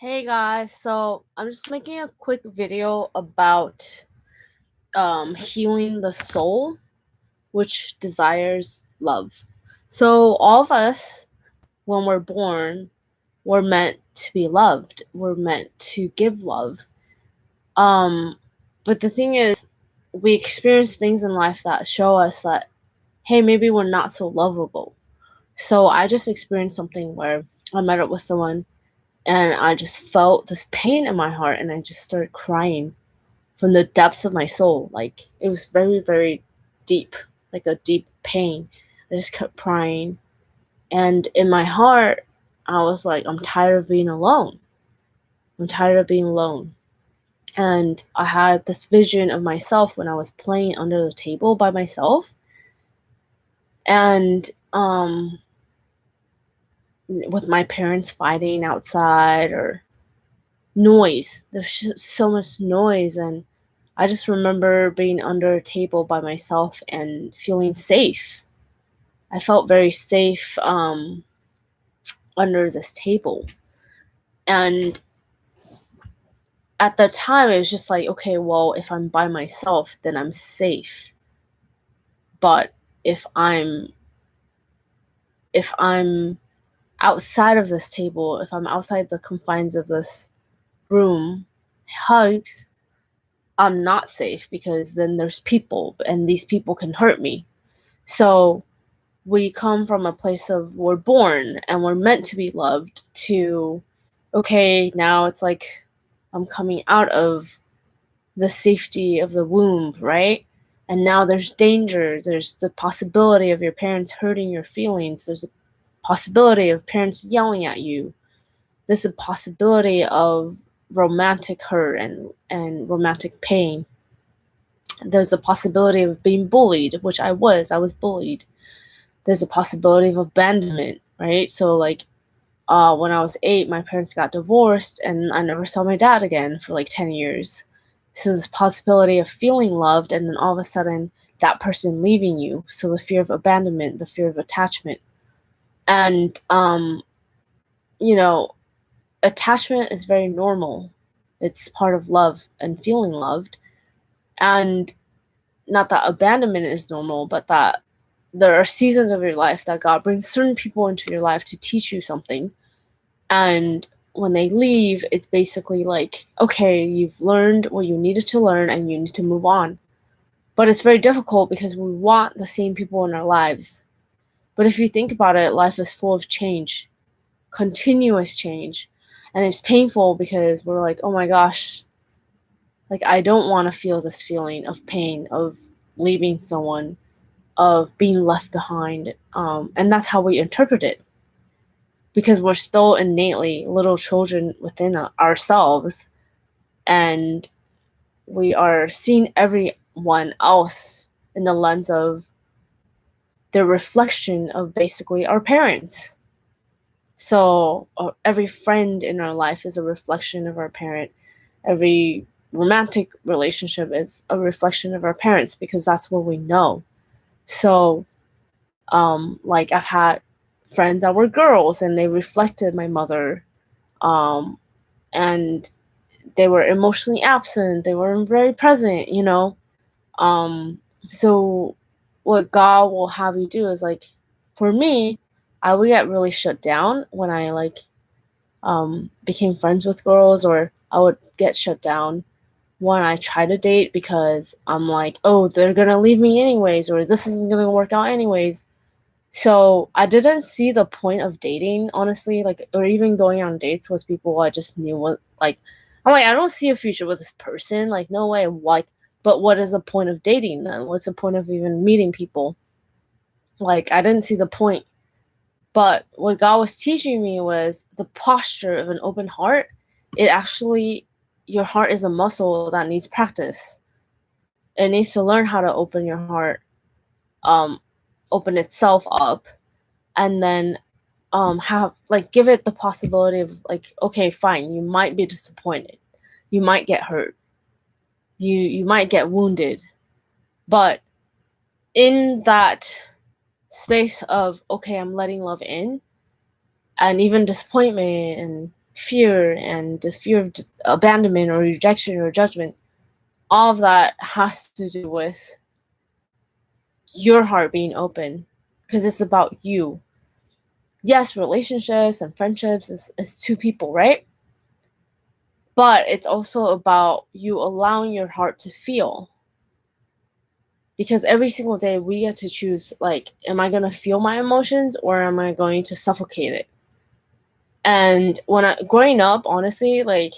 Hey guys, so I'm just making a quick video about healing the soul which desires love. So all of us when we're born, we're meant to be loved. We're meant to give love. Um but the thing is we experience things in life that show us that hey, maybe we're not so lovable. So I just experienced something where I met up with someone and I just felt this pain in my heart and I just started crying from the depths of my soul. Like it was very, very deep, like a deep pain. I just kept crying. And in my heart, I was like, I'm tired of being alone. I'm tired of being alone. And I had this vision of myself when I was playing under the table by myself. And with my parents fighting outside or noise. There's just so much noise, and I just remember being under a table by myself and feeling safe. I felt very safe under this table. And at the time, it was just like, okay, well, if I'm by myself, then I'm safe. But if I'm if I'm outside of this table, if I'm outside the confines of this room, hugs, I'm not safe because then there's people and these people can hurt me. So we come from a place of we're born and we're meant to be loved to okay, now it's like I'm coming out of the safety of the womb, right? And now there's danger. There's the possibility of your parents hurting your feelings. There's a possibility of parents yelling at you. There's a possibility of romantic hurt and romantic pain. There's a possibility of being bullied, which I was bullied. There's a possibility of abandonment, right? So like when I was 8, my parents got divorced and I never saw my dad again for like 10 years. So there's a possibility of feeling loved and then all of a sudden that person leaving you. So the fear of abandonment, the fear of attachment. And you know, attachment is very normal. It's part of love and feeling loved. And not that abandonment is normal, but that there are seasons of your life that God brings certain people into your life to teach you something. And when they leave, it's basically like, okay, you've learned what you needed to learn and you need to move on. But it's very difficult because we want the same people in our lives. But if you think about it, life is full of change, continuous change. And it's painful because we're like, oh my gosh, like I don't want to feel this feeling of pain, of leaving someone, of being left behind. And that's how we interpret it because we're still innately little children within ourselves, and we are seeing everyone else in the lens of the reflection of basically our parents. So every friend in our life is a reflection of our parent. Every romantic relationship is a reflection of our parents because that's what we know. So like I've had friends that were girls and they reflected my mother, and they were emotionally absent, they weren't very present, you know. um so what God will have you do is like, for me, I would get really shut down when I like became friends with girls, or I would get shut down when I try to date because I'm like, oh, they're gonna leave me anyways, or this isn't gonna work out anyways. So I didn't see the point of dating, honestly, like, or even going on dates with people I just knew what, like, I'm like, I don't see a future with this person. Like, no way. Like, but what is the point of dating then? What's the point of even meeting people? Like, I didn't see the point. But what God was teaching me was the posture of an open heart. It actually, your heart is a muscle that needs practice. It needs to learn how to open your heart, um, open itself up, and then have like give it the possibility of like, okay, fine, you might be disappointed, you might get hurt, you might get wounded, but in that space of okay, I'm letting love in, and even disappointment and fear and the fear of abandonment or rejection or judgment, all of that has to do with your heart being open, because it's about you. Yes, relationships and friendships is two people, right? But it's also about you allowing your heart to feel. Because every single day we get to choose, like, am I going to feel my emotions or am I going to suffocate it? And when I growing up, honestly, like,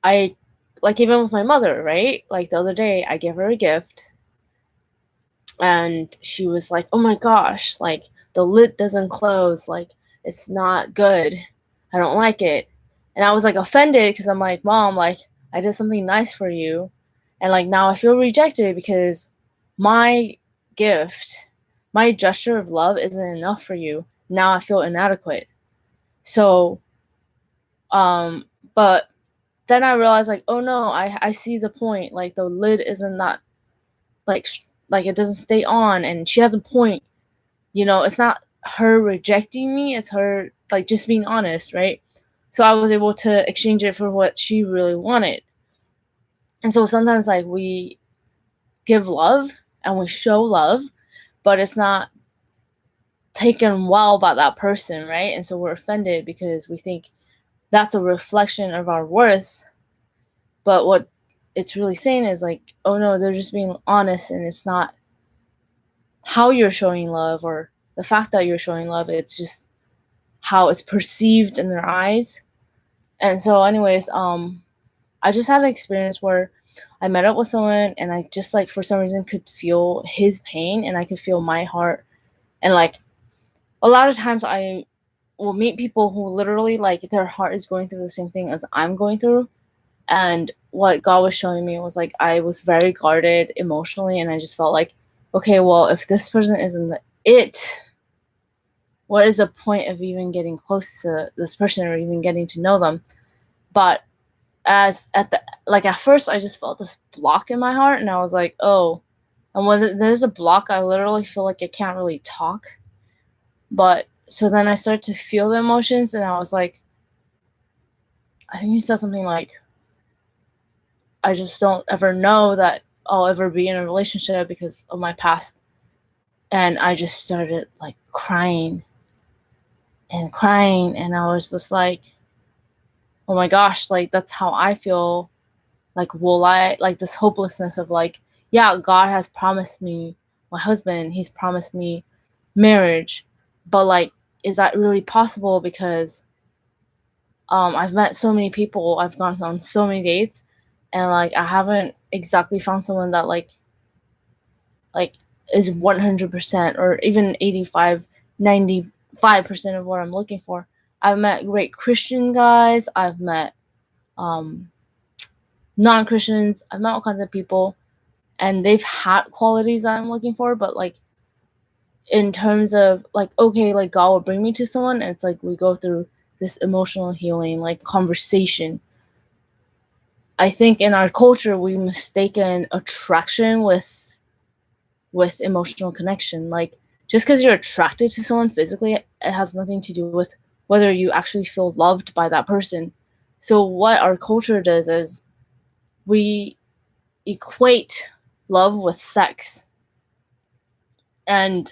I like, even with my mother, right? Like the other day I gave her a gift and she was like, "Oh my gosh, like the lid doesn't close, like it's not good. I don't like it." And I was like offended because I'm like, "Mom, like I did something nice for you." And like now I feel rejected because my gift, my gesture of love isn't enough for you. Now I feel inadequate. So, um, but then I realized like, oh no, I see the point. Like the lid isn't that like like it doesn't stay on, and she has a point. You know, it's not her rejecting me, it's her like just being honest, right? So I was able to exchange it for what she really wanted. And so sometimes like we give love and we show love, but it's not taken well by that person, right? And so we're offended because we think that's a reflection of our worth. But what it's really saying is like, oh no, they're just being honest, and it's not how you're showing love or the fact that you're showing love, it's just how it's perceived in their eyes. And so anyways, I just had an experience where I met up with someone and I just like for some reason could feel his pain and I could feel my heart. And like a lot of times I will meet people who literally like their heart is going through the same thing as I'm going through. And what God was showing me was like I was very guarded emotionally, and I just felt like, okay, well, if this person isn't it, what is the point of even getting close to this person or even getting to know them? But as at the like at first I just felt this block in my heart, and I was like, oh. And when there's a block, I literally feel like I can't really talk. But so then I started to feel the emotions, and I was like, I think he said something like, I just don't ever know that I'll ever be in a relationship because of my past. And I just started like crying and crying, and I was just like, oh my gosh, like that's how I feel. Like, will I, like this hopelessness of like, yeah, God has promised me my husband, he's promised me marriage, but like, is that really possible? Because I've met so many people, I've gone on so many dates, and like I haven't exactly found someone that like is 100% or even 85, 95% of what I'm looking for. I've met great Christian guys, I've met um non-Christians, I've met all kinds of people, and they've had qualities that I'm looking for, but like in terms of like, okay, like God will bring me to someone, and it's like we go through this emotional healing like conversation. I think in our culture we mistaken attraction with emotional connection. Like just because you're attracted to someone physically, it has nothing to do with whether you actually feel loved by that person. So what our culture does is we equate love with sex, and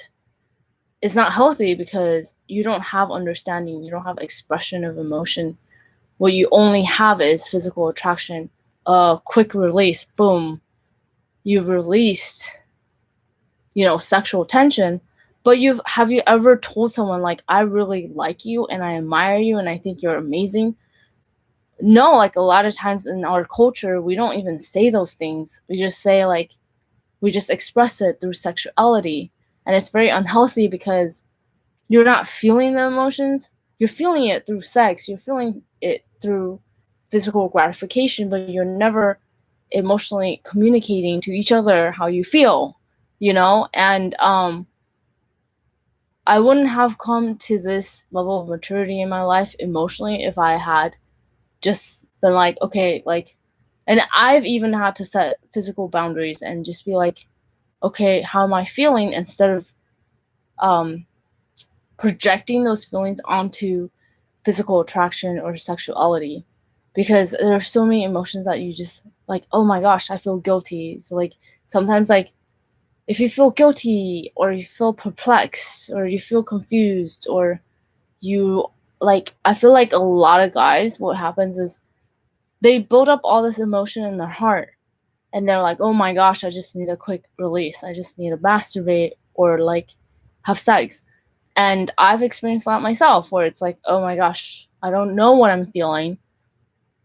it's not healthy because you don't have understanding, you don't have expression of emotion. What you only have is physical attraction, a quick release, boom, you've released, sexual tension. But have you ever told someone like, I really like you and I admire you and I think you're amazing? No, like a lot of times in our culture, we don't even say those things. We just say like, we just express it through sexuality. And it's very unhealthy because you're not feeling the emotions. You're feeling it through sex. You're feeling it through physical gratification, but you're never emotionally communicating to each other how you feel, And I wouldn't have come to this level of maturity in my life emotionally if I had just been like, okay, like, and I've even had to set physical boundaries and just be like, okay, how am I feeling, instead of um projecting those feelings onto physical attraction or sexuality, because there are so many emotions that you just like, oh my gosh, I feel guilty. So like sometimes like if you feel guilty or you feel perplexed or you feel confused or you like, I feel like a lot of guys, what happens is they build up all this emotion in their heart and they're like, oh my gosh, I just need a quick release. I just need to masturbate or like have sex. And I've experienced that myself where it's like, oh my gosh, I don't know what I'm feeling.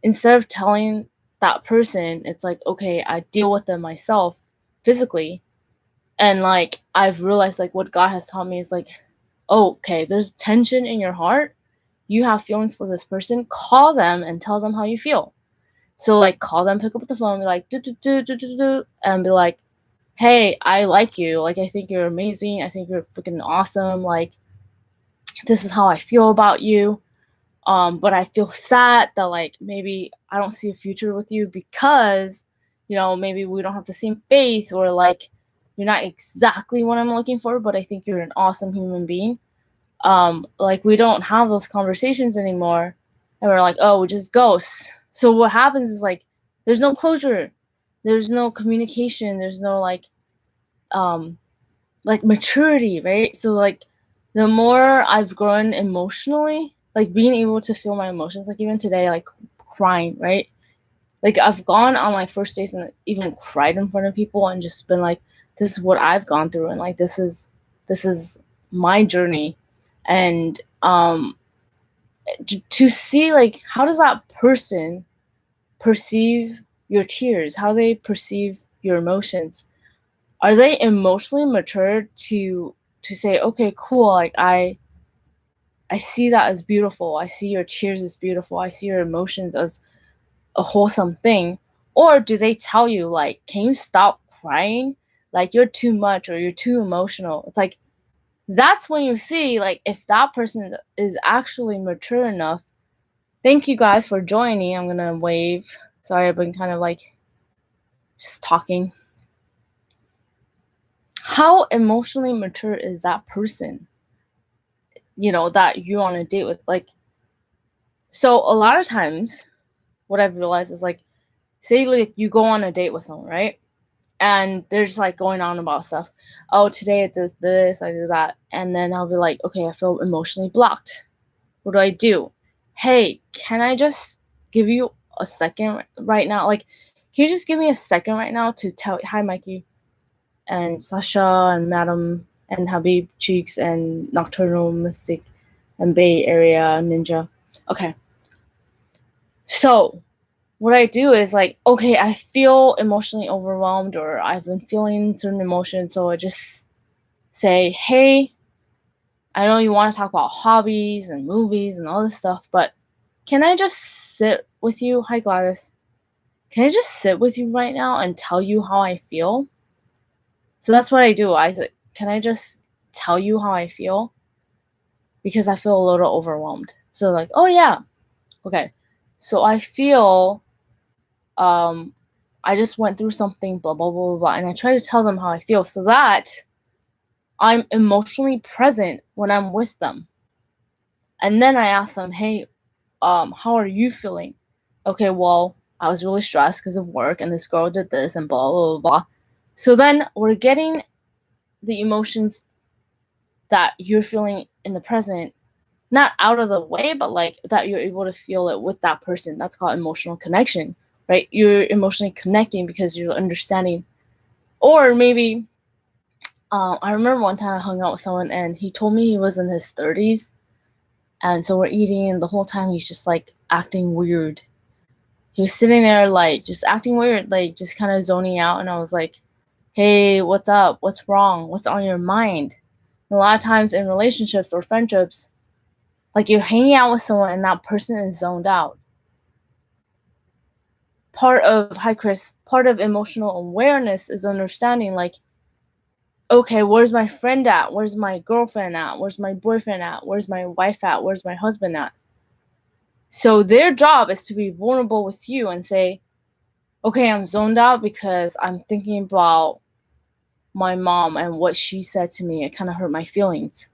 Instead of telling that person, it's like, okay, I deal with them myself physically. And like, I've realized like what God has taught me is like, oh, okay, there's tension in your heart. You have feelings for this person. Call them and tell them how you feel. So like, call them, pick up the phone, be like, do, do, do, do, do, do, and be like, hey, I like you. Like, I think you're amazing. I think you're freaking awesome. Like, this is how I feel about you. But I feel sad that like maybe I don't see a future with you because, you know, maybe we don't have the same faith or like you're not exactly what I'm looking for, but I think you're an awesome human being. Like we don't have those conversations anymore and we're like, oh, we just ghost. So what happens is like there's no closure, there's no communication, there's no like maturity, right? So like the more I've grown emotionally, like being able to feel my emotions, like even today, like crying, right? Like I've gone on like first dates and even cried in front of people and just been like, this is what I've gone through and like this is my journey. And to see like how does that person perceive your tears, how they perceive your emotions, are they emotionally mature to say, okay, cool, like I see that as beautiful, I see your tears as beautiful, I see your emotions as a wholesome thing? Or do they tell you like, can you stop crying, like you're too much or you're too emotional? It's like that's when you see like if that person is actually mature enough. Thank you guys for joining. I'm gonna wave. Sorry, I've been kind of like just talking. How emotionally mature is that person, you know, that you're on a date with? Like, so a lot of times what I've realized is like, say like you go on a date with someone, right? And they're just like going on about stuff. Oh, today I did this, I did that. And then I'll be like, okay, I feel emotionally blocked. What do I do? Hey, can I just give you a second right now? Like, can you just give me a second right now to tell, hi, Mikey, and Sasha, and Madam, and Habib Cheeks, and Nocturnal Mystic, and Bay Area Ninja. Okay. So, what I do is like, okay, I feel emotionally overwhelmed or I've been feeling certain emotions. So I just say, hey, I know you want to talk about hobbies and movies and all this stuff, but can I just sit with you? Hi, Gladys. Can I just sit with you right now and tell you how I feel? So that's what I do. Can I just tell you how I feel? Because I feel a little overwhelmed. So like, oh yeah, okay. So I feel I just went through something, blah, blah, blah, blah, blah. And I try to tell them how I feel so that I'm emotionally present when I'm with them. And then I ask them, hey, how are you feeling? Okay, well, I was really stressed because of work and this girl did this and blah, blah, blah, blah. So then we're getting the emotions that you're feeling in the present, not out of the way, but like that you're able to feel it with that person. That's called emotional connection, right? You're emotionally connecting because you're understanding. Or maybe I remember one time I hung out with someone and he told me he was in his 30s. And so we're eating, and the whole time he's just like acting weird. He was sitting there, like just acting weird, like just kind of zoning out. And I was like, hey, what's up? What's wrong? What's on your mind? And a lot of times in relationships or friendships, like you're hanging out with someone and that person is zoned out. Hi, Chris, part of emotional awareness is understanding, like, okay, where's my friend at? Where's my girlfriend at? Where's my boyfriend at? Where's my wife at? Where's my husband at? So their job is to be vulnerable with you and say, okay, I'm zoned out because I'm thinking about my mom and what she said to me. It kind of hurt my feelings.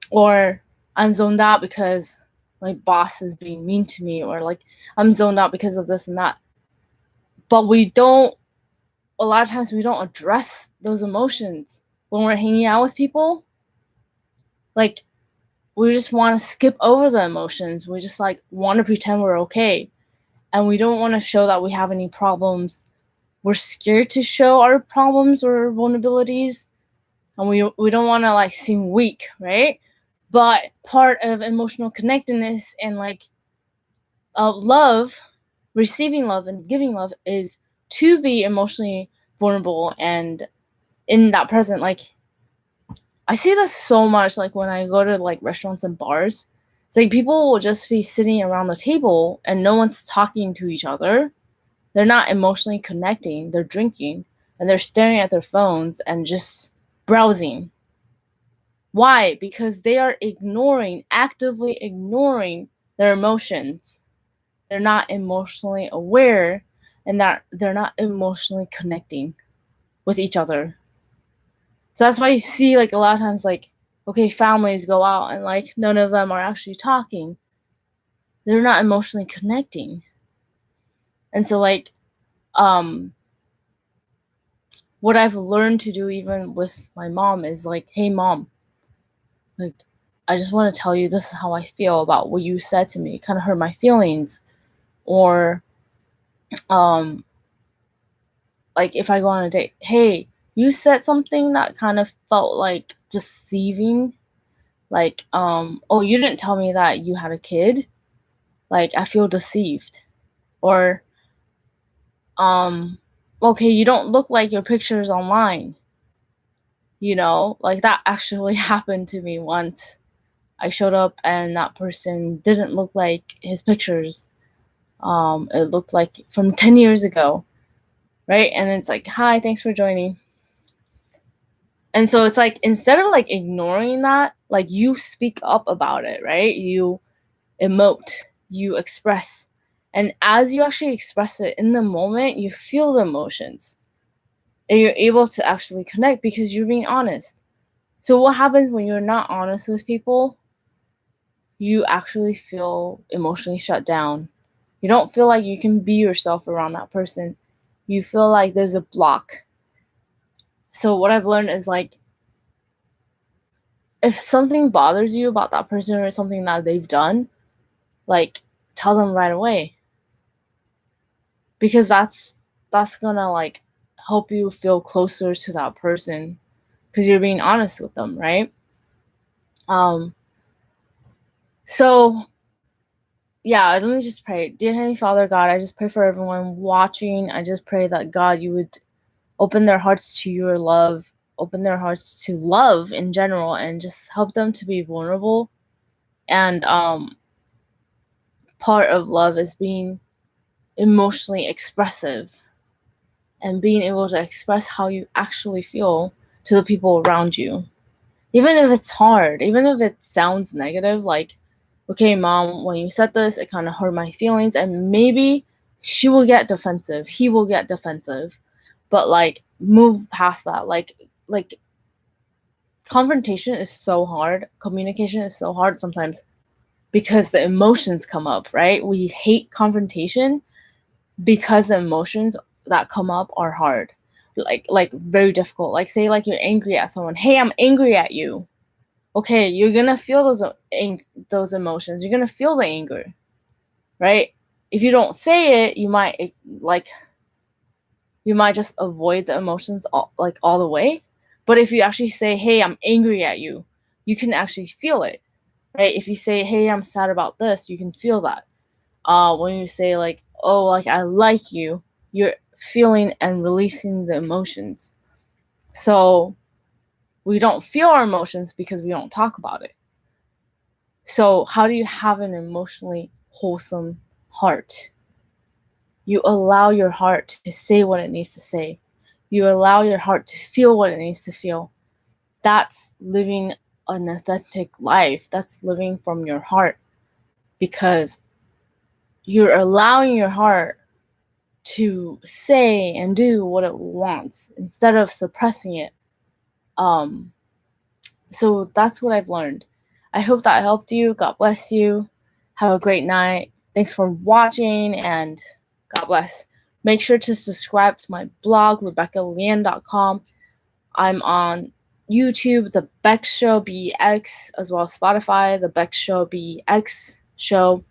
Or I'm zoned out because my boss is being mean to me, or like I'm zoned out because of this and that. But a lot of times we don't address those emotions when we're hanging out with people. Like, we just want to skip over the emotions. We just like want to pretend we're okay. And we don't want to show that we have any problems. We're scared to show our problems or vulnerabilities. And we don't want to like seem weak, right? But part of emotional connectedness and like love, receiving love and giving love, is to be emotionally vulnerable and in that present. Like, I see this so much, like when I go to like restaurants and bars. It's like people will just be sitting around the table and no one's talking to each other. They're not emotionally connecting. They're drinking and they're staring at their phones and just browsing. Why? Because they are actively ignoring their emotions. They're not emotionally aware, and that they're not emotionally connecting with each other. So that's why you see like a lot of times, like, okay, families go out and like none of them are actually talking. They're not emotionally connecting. And so like what I've learned to do even with my mom is like, hey mom, like, I just want to tell you this is how I feel about what you said to me. It kind of hurt my feelings. Or um like if I go on a date, hey, you said something that kind of felt like deceiving. Like, oh, you didn't tell me that you had a kid. Like, I feel deceived. Or, okay, you don't look like your pictures online. Like that actually happened to me once. I showed up and that person didn't look like his pictures. It looked like from 10 years ago, right? And it's like, hi, thanks for joining. And so it's like, instead of like ignoring that, like you speak up about it, right? You emote, you express. And as you actually express it in the moment, you feel the emotions and you're able to actually connect because you're being honest. So what happens when you're not honest with people? You actually feel emotionally shut down. You don't feel like you can be yourself around that person. You feel like there's a block. So what I've learned is like, if something bothers you about that person or something that they've done, like, tell them right away. Because that's gonna like help you feel closer to that person because you're being honest with them, right? So yeah, let me just pray. Dear Heavenly Father, God, I just pray for everyone watching. I just pray that God, you would open their hearts to your love, open their hearts to love in general, and just help them to be vulnerable. And part of love is being emotionally expressive and being able to express how you actually feel to the people around you. Even if it's hard, even if it sounds negative, like, okay, mom, when you said this, it kind of hurt my feelings, and maybe she will get defensive, he will get defensive, but like move past that. Like confrontation is so hard, communication is so hard sometimes because the emotions come up, right? We hate confrontation because the emotions that come up are hard, like very difficult. Like, say like you're angry at someone, hey, I'm angry at you. Okay, you're gonna feel those emotions, you're gonna feel the anger, right? If you don't say it, you might just avoid the emotions all the way. But if you actually say, hey, I'm angry at you, you can actually feel it, right? If you say, hey, I'm sad about this, you can feel that. When you say like, oh, like, I like you, you're feeling and releasing the emotions. So we don't feel our emotions because we don't talk about it. So how do you have an emotionally wholesome heart? You allow your heart to say what it needs to say. You allow your heart to feel what it needs to feel. That's living an authentic life. That's living from your heart, because you're allowing your heart to say and do what it wants instead of suppressing it. So that's what I've learned. I hope that helped you. God bless you. Have a great night. Thanks for watching, and God bless. Make sure to subscribe to my blog, rebekkalien.com. I'm on YouTube, The Beck Show BX, as well as Spotify, The Beck Show BX show.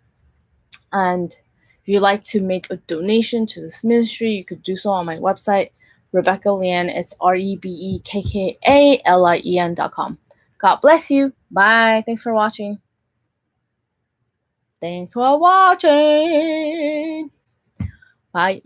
And if you'd like to make a donation to this ministry, you could do so on my website, rebekkalien. It's rebekkalien.com. God bless you. Bye. Thanks for watching. Thanks for watching. Bye.